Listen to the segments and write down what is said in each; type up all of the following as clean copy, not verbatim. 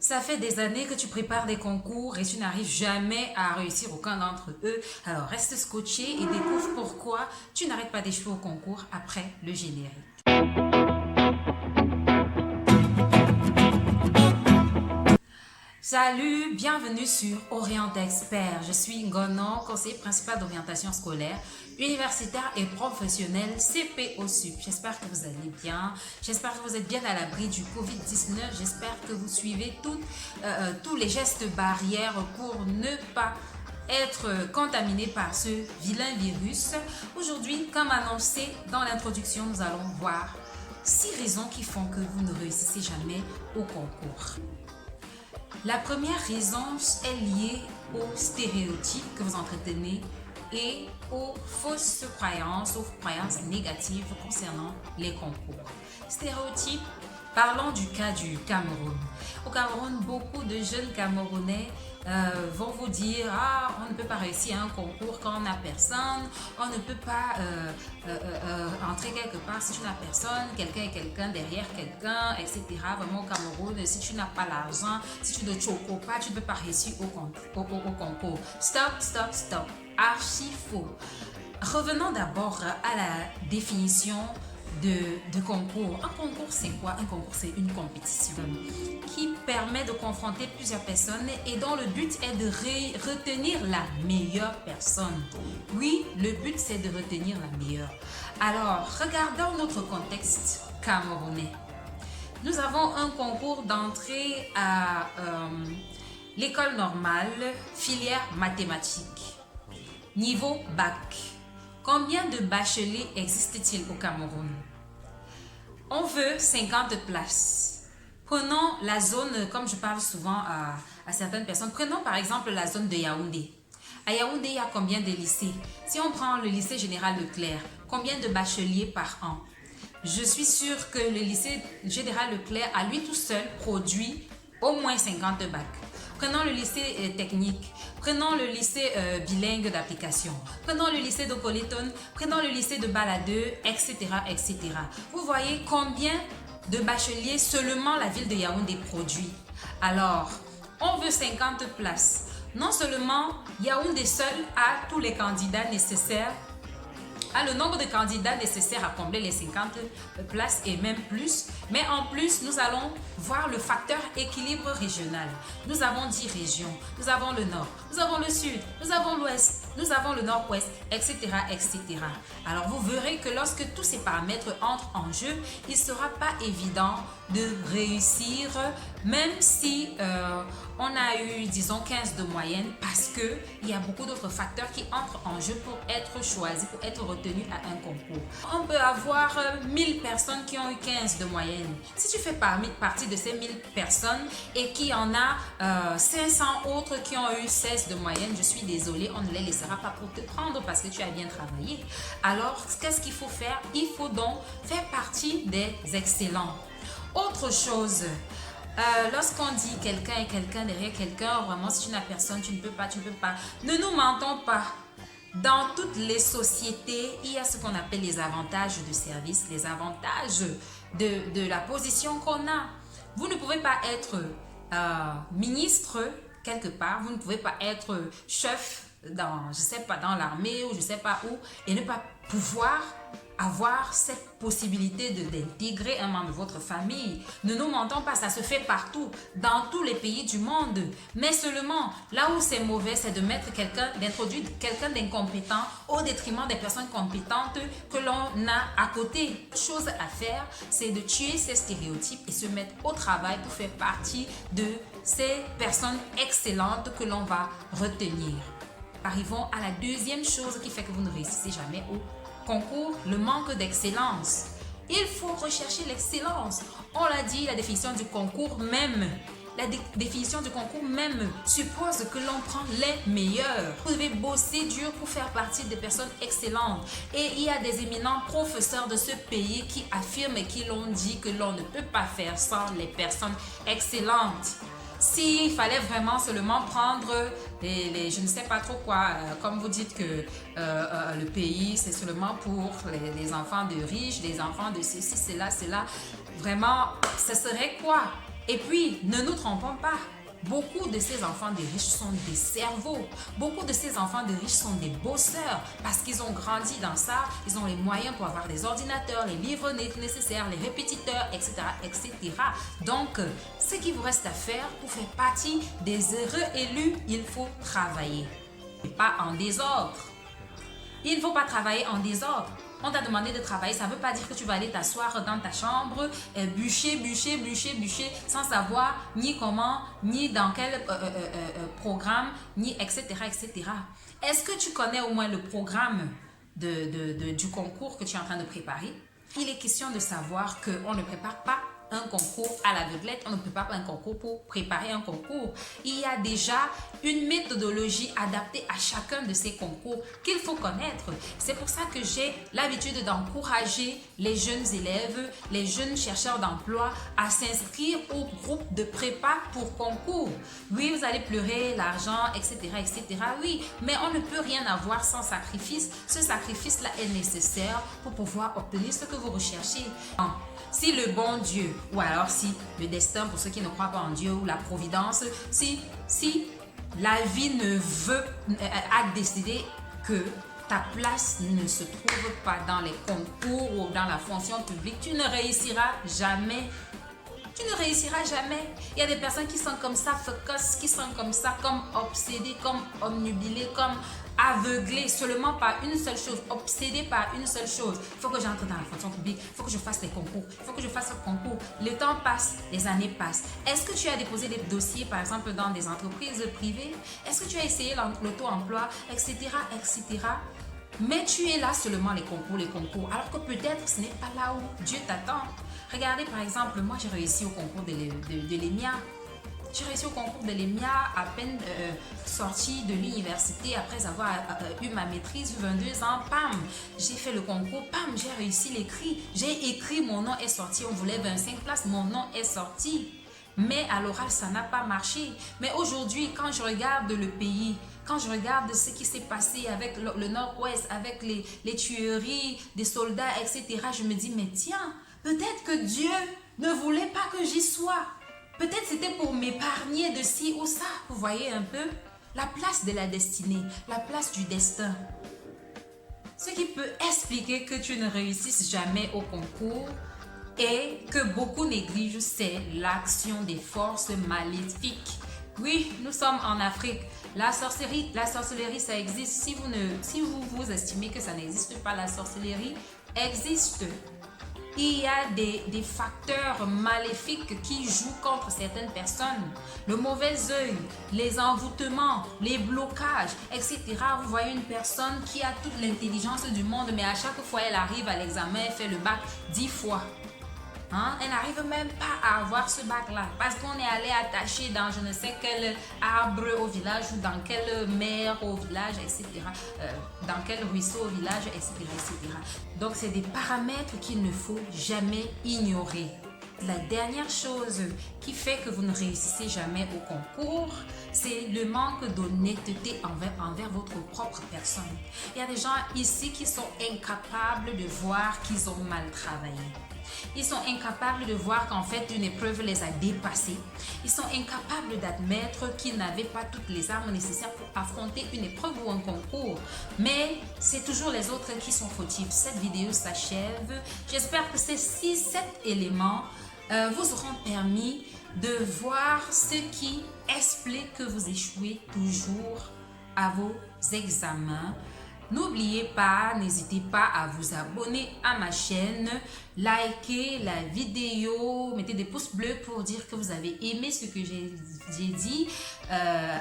Ça fait des années que tu prépares des concours et tu n'arrives jamais à réussir aucun d'entre eux. Alors reste scotché et découvre pourquoi tu n'arrêtes pas d'échouer au concours après le générique. Salut, bienvenue sur Orient Expert. Je suis Ngonon, conseiller principal d'orientation scolaire, universitaire et professionnelle CPO-SUP. J'espère que vous allez bien. J'espère que vous êtes bien à l'abri du Covid-19. J'espère que vous suivez tous les gestes barrières pour ne pas être contaminé par ce vilain virus. Aujourd'hui, comme annoncé dans l'introduction, nous allons voir 6 raisons qui font que vous ne réussissez jamais au concours. La première raison est liée aux stéréotypes que vous entretenez et aux fausses croyances, aux croyances négatives concernant les concours. Stéréotypes, parlons du cas du Cameroun. Au Cameroun, beaucoup de jeunes Camerounais vont vous dire « Ah, on ne peut pas réussir un concours quand on n'a personne, on ne peut pas entrer quelque part si tu n'as personne, quelqu'un est quelqu'un derrière quelqu'un, etc. » Vraiment au Cameroun, si tu n'as pas l'argent, si tu ne choco pas, tu ne peux pas réussir au concours. Stop, stop, stop. Archi faux. Revenons d'abord à la définition de concours. Un concours, c'est quoi? Un concours, c'est une compétition qui permet de confronter plusieurs personnes et dont le but est de retenir la meilleure personne. Oui, le but, c'est de retenir la meilleure. Alors, regardons notre contexte camerounais. Nous avons un concours d'entrée à l'école normale, filière mathématiques, niveau bac. Combien de bacheliers existe-t-il au Cameroun? On veut 50 places. Prenons la zone, comme je parle souvent à certaines personnes, prenons par exemple la zone de Yaoundé. À Yaoundé, il y a combien de lycées? Si on prend le lycée Général Leclerc, combien de bacheliers par an? Je suis sûre que le lycée Général Leclerc, à lui tout seul, produit au moins 50 bacs. Prenons le lycée technique, prenons le lycée bilingue d'application, prenons le lycée de Coléton, prenons le lycée de Baladeux, etc., etc. Vous voyez combien de bacheliers seulement la ville de Yaoundé produit. Alors, on veut 50 places. Non seulement Yaoundé seul a tous les candidats nécessaires, a le nombre de candidats nécessaires à combler les 50 places et même plus. Mais en plus, nous allons voir le facteur équilibre régional. Nous avons 10 régions. Nous avons le nord, nous avons le sud, nous avons l'ouest, nous avons le nord-ouest, etc., etc. Alors, vous verrez que lorsque tous ces paramètres entrent en jeu, il ne sera pas évident de réussir, même si on a eu, disons, 15 de moyenne, parce qu'il y a beaucoup d'autres facteurs qui entrent en jeu pour être choisis, pour être retenus à un concours. On peut avoir 1000 personnes qui ont eu 15 de moyenne. Si tu fais partie de ces 1000 personnes et qu'il y en a 500 autres qui ont eu 16 de moyenne, je suis désolée, on ne les laissera pas pour te prendre parce que tu as bien travaillé. Alors, qu'est-ce qu'il faut faire? Il faut donc faire partie des excellents. Autre chose, lorsqu'on dit quelqu'un est quelqu'un derrière quelqu'un, vraiment si tu n'as personne, tu ne peux pas, tu ne peux pas. Ne nous mentons pas. Dans toutes les sociétés, il y a ce qu'on appelle les avantages de service, les avantages de la position qu'on a. Vous ne pouvez pas être ministre quelque part, vous ne pouvez pas être chef dans, je sais pas, dans l'armée ou je sais pas où et ne pas pouvoir avoir cette possibilité d'intégrer un membre de votre famille. Ne nous mentons pas, ça se fait partout, dans tous les pays du monde. Mais seulement, là où c'est mauvais, c'est de mettre d'introduire quelqu'un d'incompétent au détriment des personnes compétentes que l'on a à côté. Chose à faire, c'est de tuer ces stéréotypes et se mettre au travail pour faire partie de ces personnes excellentes que l'on va retenir. Arrivons à la deuxième chose qui fait que vous ne réussissez jamais au concours, le manque d'excellence. Il faut rechercher l'excellence. On l'a dit, la définition du concours même. La définition du concours même suppose que l'on prend les meilleurs. Vous devez bosser dur pour faire partie des personnes excellentes. Et il y a des éminents professeurs de ce pays qui affirment et qui l'ont dit que l'on ne peut pas faire sans les personnes excellentes. S'il fallait vraiment seulement prendre je ne sais pas trop quoi, comme vous dites que le pays c'est seulement pour les enfants de riches, les enfants de ceci, cela, vraiment, ce serait quoi? Et puis, ne nous trompons pas. Beaucoup de ces enfants de riches sont des cerveaux. Beaucoup de ces enfants de riches sont des bosseurs parce qu'ils ont grandi dans ça. Ils ont les moyens pour avoir des ordinateurs, les livres nécessaires, les répétiteurs, etc., etc. Donc, ce qu'il vous reste à faire pour faire partie des heureux élus, il faut travailler. Et pas en désordre. Il ne faut pas travailler en désordre. On t'a demandé de travailler, ça ne veut pas dire que tu vas aller t'asseoir dans ta chambre, bûcher, sans savoir ni comment, ni dans quel programme, ni etc. etc. Est-ce que tu connais au moins le programme du concours que tu es en train de préparer? Il est question de savoir qu'on ne prépare pas un concours à l'aveuglette, on ne prépare pas un concours pour préparer un concours. Il y a déjà une méthodologie adaptée à chacun de ces concours qu'il faut connaître. C'est pour ça que j'ai l'habitude d'encourager les jeunes élèves, les jeunes chercheurs d'emploi à s'inscrire au groupe de prépa pour concours. Oui, vous allez pleurer, l'argent, etc., etc. Oui, mais on ne peut rien avoir sans sacrifice. Ce sacrifice-là est nécessaire pour pouvoir obtenir ce que vous recherchez. Si le bon Dieu, ou alors si le destin, pour ceux qui ne croient pas en Dieu, ou la providence, si la vie a décidé que ta place ne se trouve pas dans les concours ou dans la fonction publique, tu ne réussiras jamais. Tu ne réussiras jamais. Il y a des personnes qui sont comme ça, focus, qui sont comme ça, comme obsédées, comme omnubilées, comme aveuglées seulement par une seule chose, obsédées par une seule chose. Il faut que j'entre dans la fonction publique, il faut que je fasse les concours, il faut que je fasse le concours. Le temps passe, les années passent. Est-ce que tu as déposé des dossiers, par exemple, dans des entreprises privées? Est-ce que tu as essayé l'auto-emploi, etc., etc.? Mais tu es là seulement les concours, alors que peut-être ce n'est pas là où Dieu t'attend. Regardez par exemple, moi j'ai réussi au concours de l'EMIA. J'ai réussi au concours de l'EMIA à peine sortie de l'université après avoir eu ma maîtrise, 22 ans, pam, j'ai fait le concours, pam, j'ai réussi l'écrit. J'ai écrit, mon nom est sorti, on voulait 25 places, mon nom est sorti. Mais à l'oral, ça n'a pas marché. Mais aujourd'hui, quand je regarde le pays, quand je regarde ce qui s'est passé avec le Nord-Ouest, avec les tueries des soldats, etc., je me dis, mais tiens, peut-être que Dieu ne voulait pas que j'y sois. Peut-être c'était pour m'épargner de ci ou ça. Vous voyez un peu la place de la destinée, la place du destin. Ce qui peut expliquer que tu ne réussisses jamais au concours et que beaucoup négligent, c'est l'action des forces maléfiques. Oui, nous sommes en Afrique. La sorcellerie, ça existe. Si vous estimez que ça n'existe pas, la sorcellerie existe. Il y a des facteurs maléfiques qui jouent contre certaines personnes. Le mauvais œil, les envoûtements, les blocages, etc. Vous voyez une personne qui a toute l'intelligence du monde, mais à chaque fois elle arrive à l'examen, elle fait le bac 10 fois. Elle n'arrive même pas à avoir ce bac-là parce qu'on est allé attacher dans je ne sais quel arbre au village ou dans quelle mer au village, etc. Dans quel ruisseau au village, etc. etc. Donc, c'est des paramètres qu'il ne faut jamais ignorer. La dernière chose qui fait que vous ne réussissez jamais au concours, c'est le manque d'honnêteté envers votre propre personne. Il y a des gens ici qui sont incapables de voir qu'ils ont mal travaillé. Ils sont incapables de voir qu'en fait une épreuve les a dépassés. Ils sont incapables d'admettre qu'ils n'avaient pas toutes les armes nécessaires pour affronter une épreuve ou un concours. Mais c'est toujours les autres qui sont fautifs. Cette vidéo s'achève. J'espère que ces 6-7 éléments vous auront permis de voir ce qui explique que vous échouez toujours à vos examens. N'oubliez pas, n'hésitez pas à vous abonner à ma chaîne, likez la vidéo, mettez des pouces bleus pour dire que vous avez aimé ce que j'ai dit.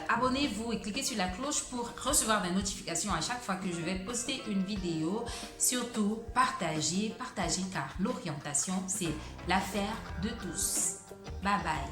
Abonnez-vous et cliquez sur la cloche pour recevoir des notifications à chaque fois que je vais poster une vidéo. Surtout, partagez car l'orientation, c'est l'affaire de tous. Bye bye.